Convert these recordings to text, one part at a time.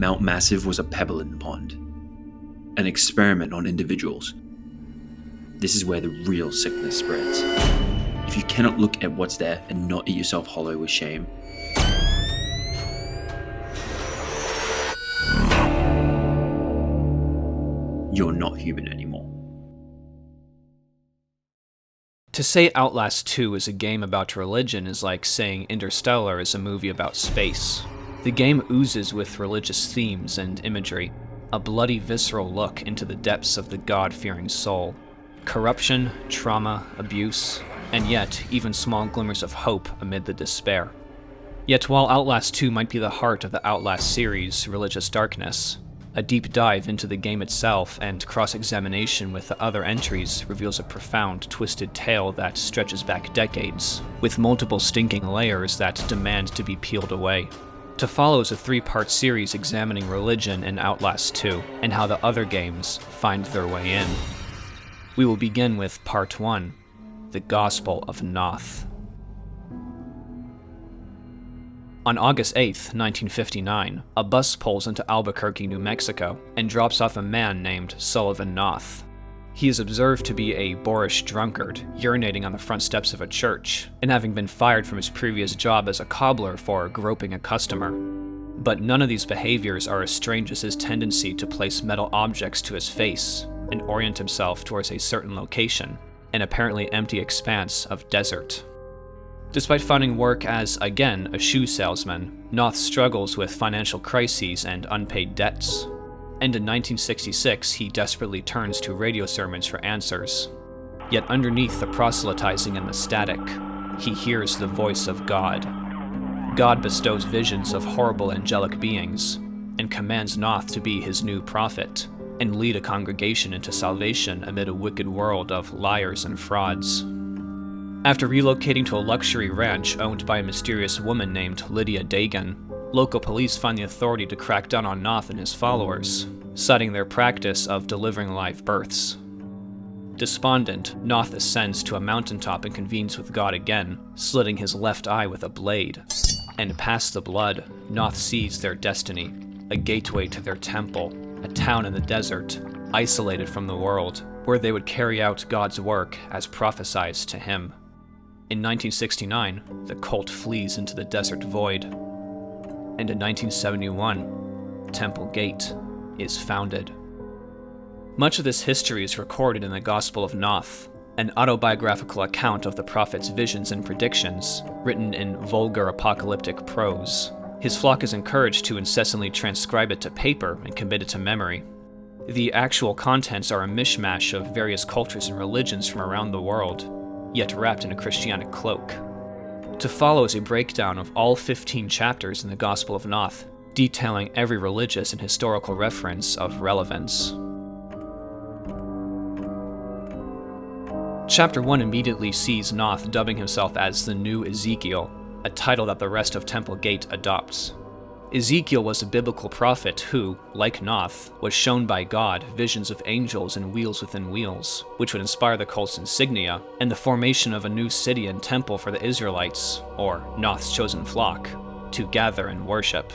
Mount Massive was a pebble in the pond. An experiment on individuals. This is where the real sickness spreads. If you cannot look at what's there and not eat yourself hollow with shame, you're not human anymore. To say Outlast 2 is a game about religion is like saying Interstellar is a movie about space. The game oozes with religious themes and imagery, a bloody, visceral look into the depths of the God-fearing soul. Corruption, trauma, abuse, and yet even small glimmers of hope amid the despair. Yet while Outlast 2 might be the heart of the Outlast series' religious darkness, a deep dive into the game itself and cross-examination with the other entries reveals a profound, twisted tale that stretches back decades, with multiple stinking layers that demand to be peeled away. To follow is a 3-part series examining religion in Outlast 2, and how the other games find their way in. We will begin with Part 1, the Gospel of Knoth. On August 8, 1959, a bus pulls into Albuquerque, New Mexico, and drops off a man named Sullivan Knoth. He is observed to be a boorish drunkard, urinating on the front steps of a church, and having been fired from his previous job as a cobbler for groping a customer. But none of these behaviors are as strange as his tendency to place metal objects to his face and orient himself towards a certain location, an apparently empty expanse of desert. Despite finding work as, again, a shoe salesman, Knoth struggles with financial crises and unpaid debts. And in 1966, he desperately turns to radio sermons for answers. Yet underneath the proselytizing and the static, he hears the voice of God. God bestows visions of horrible angelic beings, and commands Knoth to be his new prophet, and lead a congregation into salvation amid a wicked world of liars and frauds. After relocating to a luxury ranch owned by a mysterious woman named Lydia Dagan, local police find the authority to crack down on Knoth and his followers, citing their practice of delivering live births. Despondent, Knoth ascends to a mountaintop and convenes with God again, slitting his left eye with a blade. And past the blood, Knoth sees their destiny, a gateway to their temple, a town in the desert, isolated from the world, where they would carry out God's work as prophesied to him. In 1969, the cult flees into the desert void. And in 1971, Temple Gate is founded. Much of this history is recorded in the Gospel of Knoth, an autobiographical account of the prophet's visions and predictions, written in vulgar apocalyptic prose. His flock is encouraged to incessantly transcribe it to paper and commit it to memory. The actual contents are a mishmash of various cultures and religions from around the world, yet wrapped in a Christianic cloak. To follow is a breakdown of all 15 chapters in the Gospel of Knoth, detailing every religious and historical reference of relevance. Chapter 1 immediately sees Knoth dubbing himself as the New Ezekiel, a title that the rest of Temple Gate adopts. Ezekiel was a biblical prophet who, like Knoth, was shown by God visions of angels and wheels within wheels, which would inspire the cult's insignia, and the formation of a new city and temple for the Israelites, or Knoth's chosen flock, to gather and worship.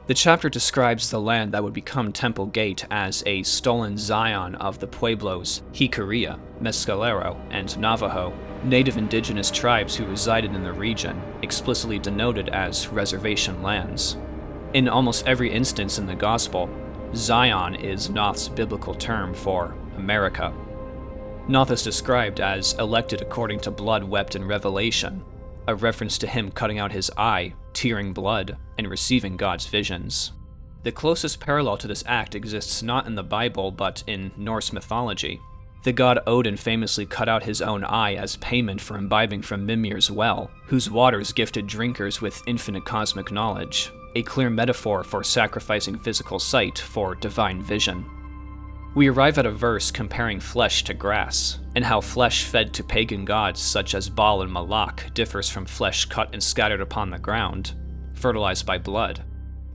The chapter describes the land that would become Temple Gate as a stolen Zion of the Pueblos Jicarilla, Mescalero, and Navajo, native indigenous tribes who resided in the region, explicitly denoted as reservation lands. In almost every instance in the Gospel, Zion is Knoth's biblical term for America. Knoth is described as elected according to blood wept in Revelation, a reference to him cutting out his eye, tearing blood, and receiving God's visions. The closest parallel to this act exists not in the Bible but in Norse mythology. The god Odin famously cut out his own eye as payment for imbibing from Mimir's well, whose waters gifted drinkers with infinite cosmic knowledge, a clear metaphor for sacrificing physical sight for divine vision. We arrive at a verse comparing flesh to grass, and how flesh fed to pagan gods such as Baal and Moloch differs from flesh cut and scattered upon the ground, fertilized by blood,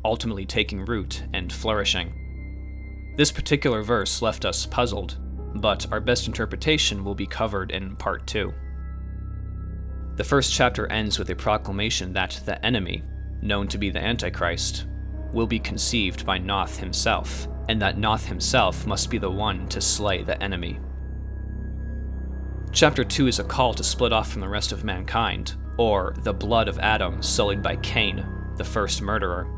ultimately taking root and flourishing. This particular verse left us puzzled, but our best interpretation will be covered in Part 2. The first chapter ends with a proclamation that the enemy, known to be the Antichrist, will be conceived by Knoth himself, and that Knoth himself must be the one to slay the enemy. Chapter 2 is a call to split off from the rest of mankind, or the blood of Adam sullied by Cain, the first murderer.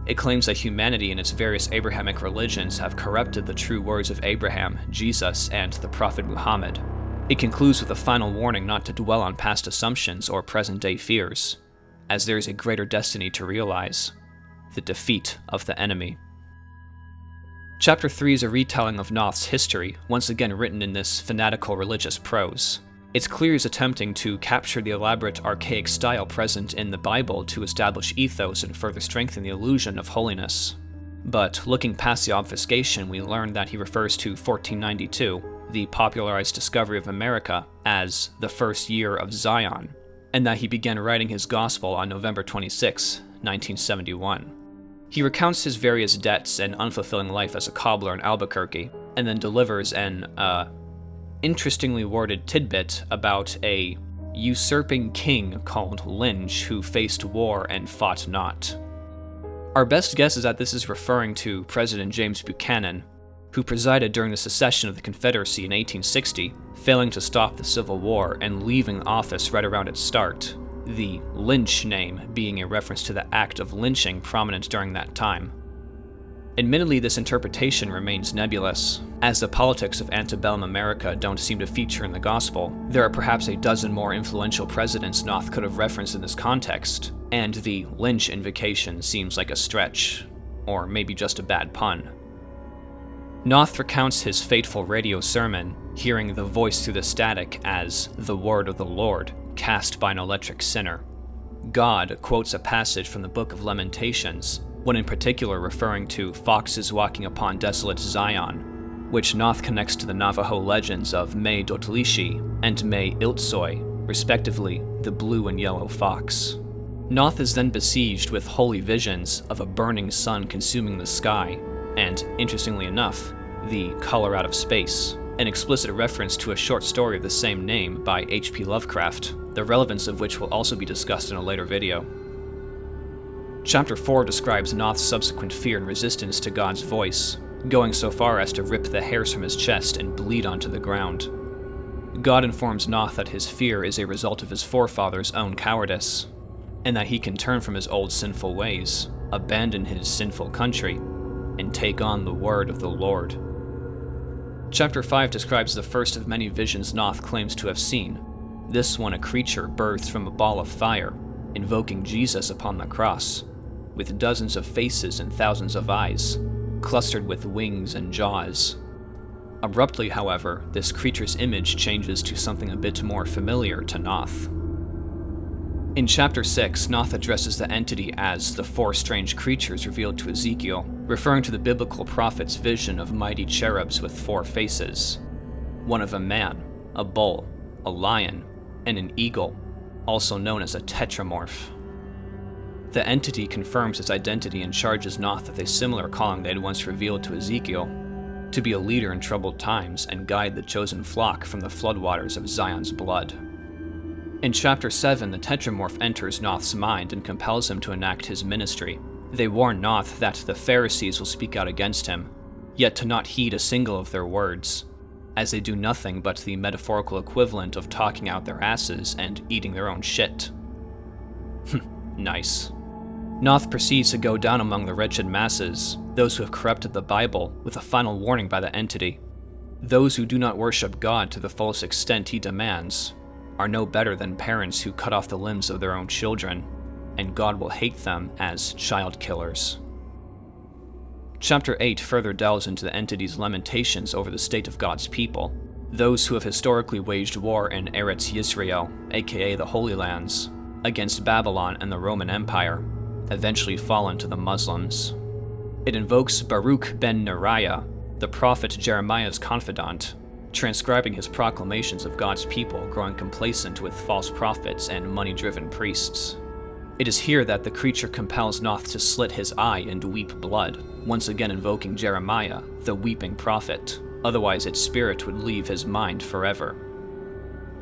It claims that humanity and its various Abrahamic religions have corrupted the true words of Abraham, Jesus, and the Prophet Muhammad. It concludes with a final warning not to dwell on past assumptions or present-day fears, as there is a greater destiny to realize: the defeat of the enemy. Chapter 3 is a retelling of Knoth's history, once again written in this fanatical religious prose. It's clear he's attempting to capture the elaborate archaic style present in the Bible to establish ethos and further strengthen the illusion of holiness. But looking past the obfuscation, we learn that he refers to 1492, the popularized discovery of America, as the first year of Zion, and that he began writing his gospel on November 26, 1971. He recounts his various debts and unfulfilling life as a cobbler in Albuquerque, and then delivers an, interestingly worded tidbit about a usurping king called Lynch who faced war and fought not. Our best guess is that this is referring to President James Buchanan, who presided during the secession of the Confederacy in 1860, failing to stop the Civil War and leaving office right around its start, the Lynch name being a reference to the act of lynching prominent during that time. Admittedly, this interpretation remains nebulous. As the politics of antebellum America don't seem to feature in the Gospel, there are perhaps a dozen more influential presidents Knoth could have referenced in this context, and the Lynch invocation seems like a stretch, or maybe just a bad pun. Knoth recounts his fateful radio sermon, hearing the voice through the static as the word of the Lord, cast by an electric sinner. God quotes a passage from the Book of Lamentations, one in particular referring to foxes walking upon desolate Zion, which Knoth connects to the Navajo legends of Me Dotlishi and Me Iltsoi, respectively the blue and yellow fox. Knoth is then besieged with holy visions of a burning sun consuming the sky, and, interestingly enough, the color out of space, an explicit reference to a short story of the same name by H.P. Lovecraft, the relevance of which will also be discussed in a later video. Chapter 4 describes Knoth's subsequent fear and resistance to God's voice, going so far as to rip the hairs from his chest and bleed onto the ground. God informs Knoth that his fear is a result of his forefathers' own cowardice, and that he can turn from his old sinful ways, abandon his sinful country, and take on the word of the Lord. Chapter 5 describes the first of many visions Knoth claims to have seen, this one a creature birthed from a ball of fire, invoking Jesus upon the cross, with dozens of faces and thousands of eyes, clustered with wings and jaws. Abruptly, however, this creature's image changes to something a bit more familiar to Knoth. In Chapter 6, Knoth addresses the entity as the four strange creatures revealed to Ezekiel, referring to the biblical prophet's vision of mighty cherubs with four faces, one of a man, a bull, a lion, and an eagle, also known as a tetramorph. The entity confirms its identity and charges Knoth with a similar calling they had once revealed to Ezekiel, to be a leader in troubled times and guide the chosen flock from the floodwaters of Zion's blood. In Chapter 7, the tetramorph enters Knoth's mind and compels him to enact his ministry. They warn Knoth that the Pharisees will speak out against him, yet to not heed a single of their words, as they do nothing but the metaphorical equivalent of talking out their asses and eating their own shit. Nice. Knoth proceeds to go down among the wretched masses, those who have corrupted the Bible, with a final warning by the entity. Those who do not worship God to the fullest extent he demands are no better than parents who cut off the limbs of their own children, and God will hate them as child killers. Chapter 8 further delves into the entity's lamentations over the state of God's people, those who have historically waged war in Eretz Yisrael, aka the Holy Lands, against Babylon and the Roman Empire, eventually fallen to the Muslims. It invokes Baruch ben Neriah, the prophet Jeremiah's confidant, transcribing his proclamations of God's people growing complacent with false prophets and money-driven priests. It is here that the creature compels Knoth to slit his eye and weep blood, once again invoking Jeremiah, the weeping prophet, otherwise its spirit would leave his mind forever.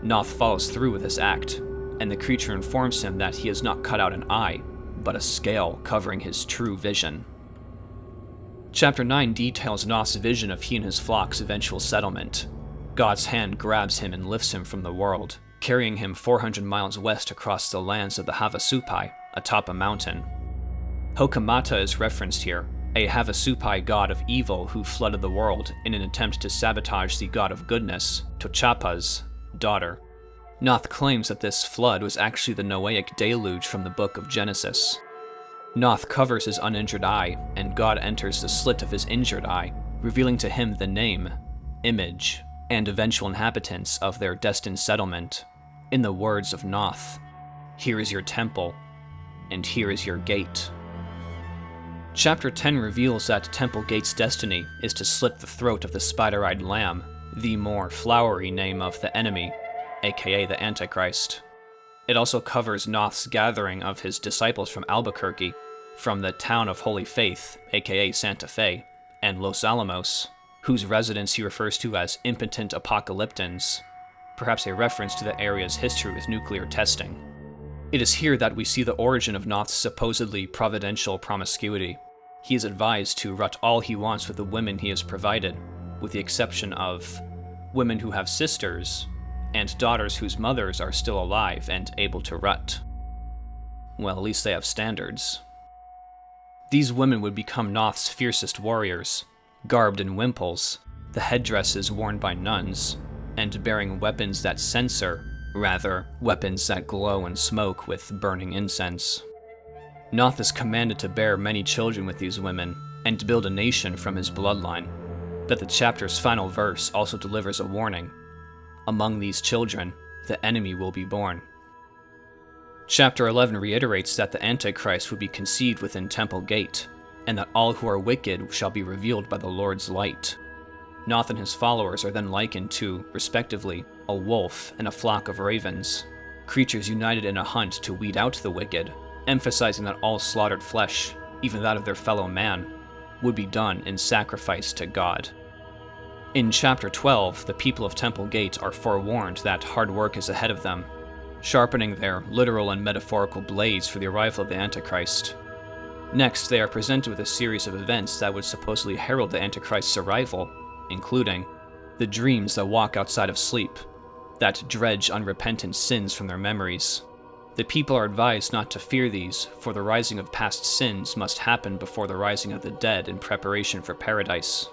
Knoth follows through with this act, and the creature informs him that he has not cut out an eye, but a scale covering his true vision. Chapter 9 details Knoth's vision of he and his flock's eventual settlement. God's hand grabs him and lifts him from the world, carrying him 400 miles west across the lands of the Havasupai, atop a mountain. Hokamata is referenced here, a Havasupai god of evil who flooded the world in an attempt to sabotage the god of goodness, Tochapa's daughter. Knoth claims that this flood was actually the Noahic deluge from the book of Genesis. Knoth covers his uninjured eye, and God enters the slit of his injured eye, revealing to him the name, image, and eventual inhabitants of their destined settlement. In the words of Knoth, "Here is your temple, and here is your gate." Chapter 10 reveals that Temple Gate's destiny is to slit the throat of the spider-eyed lamb, the more flowery name of the enemy, aka the Antichrist. It also covers Knoth's gathering of his disciples from Albuquerque, from the town of Holy Faith, aka Santa Fe, and Los Alamos, whose residents he refers to as impotent apocalyptans, perhaps a reference to the area's history with nuclear testing. It is here that we see the origin of Knoth's supposedly providential promiscuity. He is advised to rut all he wants with the women he has provided, with the exception of women who have sisters, and daughters whose mothers are still alive and able to rut. Well, at least they have standards. These women would become Knoth's fiercest warriors, garbed in wimples, the headdresses worn by nuns, and bearing weapons that censor, rather, weapons that glow and smoke with burning incense. Knoth is commanded to bear many children with these women, and to build a nation from his bloodline. But the chapter's final verse also delivers a warning. Among these children, the enemy will be born. Chapter 11 reiterates that the Antichrist would be conceived within Temple Gate, and that all who are wicked shall be revealed by the Lord's light. Knoth and his followers are then likened to, respectively, a wolf and a flock of ravens, creatures united in a hunt to weed out the wicked, emphasizing that all slaughtered flesh, even that of their fellow man, would be done in sacrifice to God. In Chapter 12, the people of Temple Gate are forewarned that hard work is ahead of them, sharpening their literal and metaphorical blades for the arrival of the Antichrist. Next, they are presented with a series of events that would supposedly herald the Antichrist's arrival, including the dreams that walk outside of sleep, that dredge unrepentant sins from their memories. The people are advised not to fear these, for the rising of past sins must happen before the rising of the dead in preparation for paradise.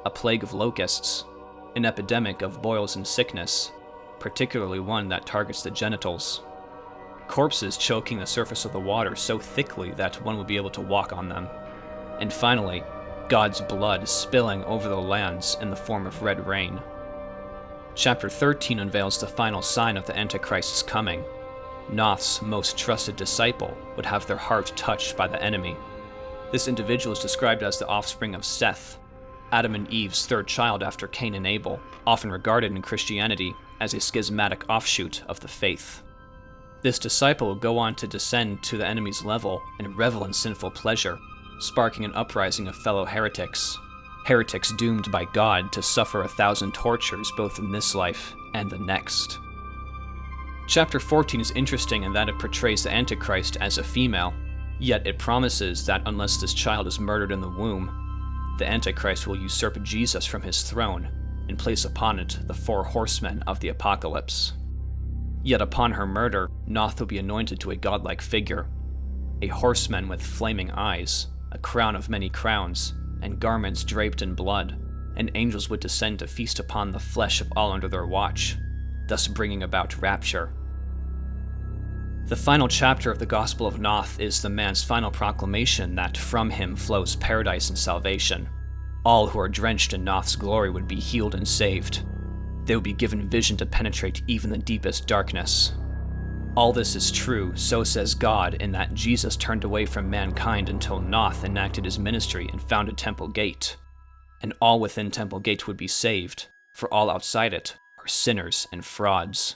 A plague of locusts, an epidemic of boils and sickness, particularly one that targets the genitals. Corpses choking the surface of the water so thickly that one would be able to walk on them. And finally, God's blood spilling over the lands in the form of red rain. Chapter 13 unveils the final sign of the Antichrist's coming. Knoth's most trusted disciple would have their heart touched by the enemy. This individual is described as the offspring of Seth, Adam and Eve's third child after Cain and Abel, often regarded in Christianity as a schismatic offshoot of the faith. This disciple will go on to descend to the enemy's level and revel in sinful pleasure, sparking an uprising of fellow heretics. Heretics doomed by God to suffer 1,000 tortures both in this life and the next. Chapter 14 is interesting in that it portrays the Antichrist as a female, yet it promises that unless this child is murdered in the womb, the Antichrist will usurp Jesus from his throne and place upon it the 4 horsemen of the apocalypse. Yet upon her murder, Knoth will be anointed to a godlike figure, a horseman with flaming eyes, a crown of many crowns, and garments draped in blood, and angels would descend to feast upon the flesh of all under their watch, thus bringing about rapture. The final chapter of the Gospel of Knoth is the man's final proclamation that from him flows paradise and salvation. All who are drenched in Knoth's glory would be healed and saved. They would be given vision to penetrate even the deepest darkness. All this is true, so says God, in that Jesus turned away from mankind until Knoth enacted his ministry and founded Temple Gate. And all within Temple Gate would be saved, for all outside it are sinners and frauds.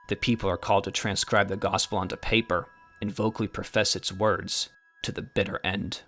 The people are called to transcribe the gospel onto paper and vocally profess its words to the bitter end.